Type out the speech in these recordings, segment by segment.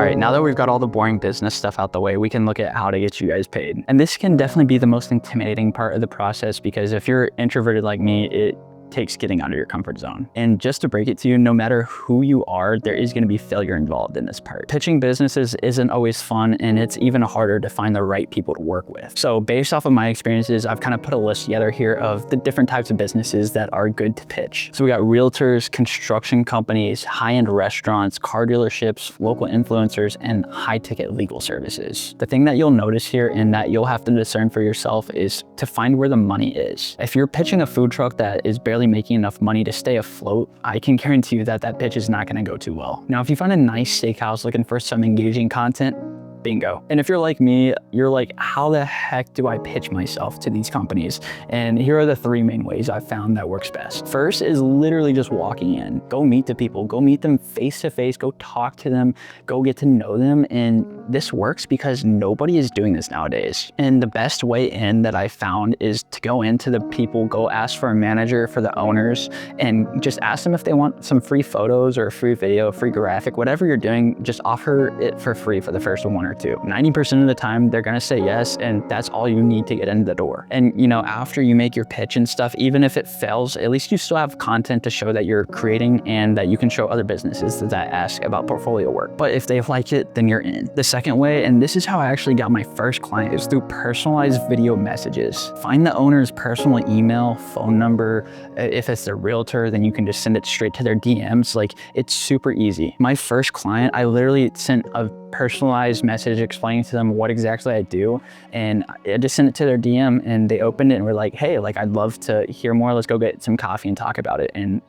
right, now that we've got all the boring business stuff out the way, we can look at how to get you guys paid. And this can definitely be the most intimidating part of the process, because if you're introverted like me, it takes getting out of your comfort zone. And just to break it to you, no matter who you are, there is going to be failure involved in this part. Pitching businesses isn't always fun, and it's even harder to find the right people to work with. So based off of my experiences, I've kind of put a list together here of the different types of businesses that are good to pitch. So we got realtors, construction companies, high-end restaurants, car dealerships, local influencers, and high-ticket legal services. The thing that you'll notice here and that you'll have to discern for yourself is to find where the money is. If you're pitching a food truck that is barely making enough money to stay afloat, I can guarantee you that that pitch is not going to go too well. Now, if you find a nice steakhouse looking for some engaging content, bingo. And if you're like me, you're like, how the heck do I pitch myself to these companies? And here are the three main ways I've found that works best. First is literally just walking in. Go meet the people, go meet them face to face, go talk to them, go get to know them. And this works because nobody is doing this nowadays. And the best way in that I found is to go into the people, go ask for a manager, for the owners, and just ask them if they want some free photos or a free video, free graphic, whatever you're doing, just offer it for free for the first one or two. 90% of the time, they're gonna say yes, and that's all you need to get into the door. And you know, after you make your pitch and stuff, even if it fails, at least you still have content to show that you're creating and that you can show other businesses that ask about portfolio work. But if they like it, then you're in. The second way, and this is how I actually got my first client, is through personalized video messages. Find the owner's personal email, phone number. If it's their realtor, then you can just send it straight to their DMs. Like, it's super easy. My first client, I literally sent a personalized message explaining to them what exactly I do, and I just sent it to their DM, and they opened it and were like, hey, like, I'd love to hear more. Let's go get some coffee and talk about it. And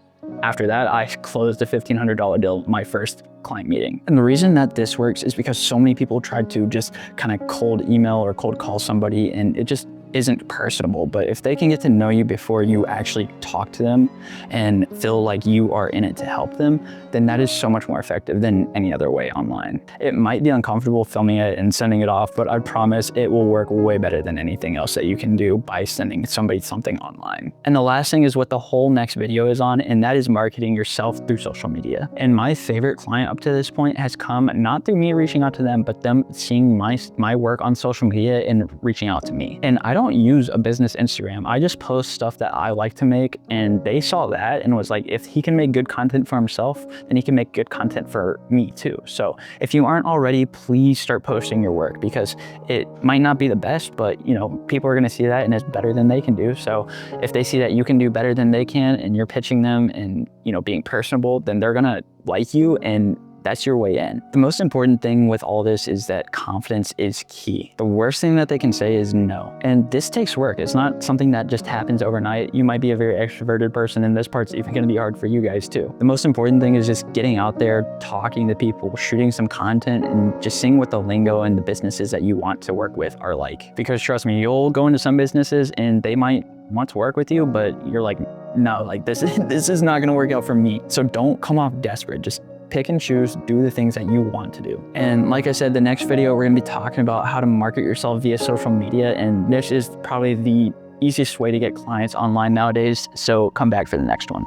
after that, I closed a $1,500 deal, my first client meeting. And the reason that this works is because so many people tried to just kind of cold email or cold call somebody, and it just isn't personable. But if they can get to know you before you actually talk to them and feel like you are in it to help them, then that is so much more effective than any other way online. It might be uncomfortable filming it and sending it off, but I promise it will work way better than anything else that you can do by sending somebody something online. And the last thing is what the whole next video is on, and that is marketing yourself through social media. And my favorite client up to this point has come not through me reaching out to them, but them seeing my work on social media and reaching out to me. And I don't use a business Instagram. I just post stuff that I like to make, and they saw that and was like, if he can make good content for himself, then he can make good content for me too. So if you aren't already, please start posting your work, because it might not be the best, but you know, people are gonna see that and it's better than they can do. So if they see that you can do better than they can and you're pitching them and, you know, being personable, then they're gonna like you, and that's your way in. The most important thing with all this is that confidence is key. The worst thing that they can say is no. And this takes work. It's not something that just happens overnight. You might be a very extroverted person, and this part's even gonna be hard for you guys too. The most important thing is just getting out there, talking to people, shooting some content, and just seeing what the lingo and the businesses that you want to work with are like. Because trust me, you'll go into some businesses and they might want to work with you, but you're like, no, like this is not gonna work out for me. So don't come off desperate. Just pick and choose, do the things that you want to do. And like I said, the next video, we're gonna be talking about how to market yourself via social media. And this is probably the easiest way to get clients online nowadays. So come back for the next one.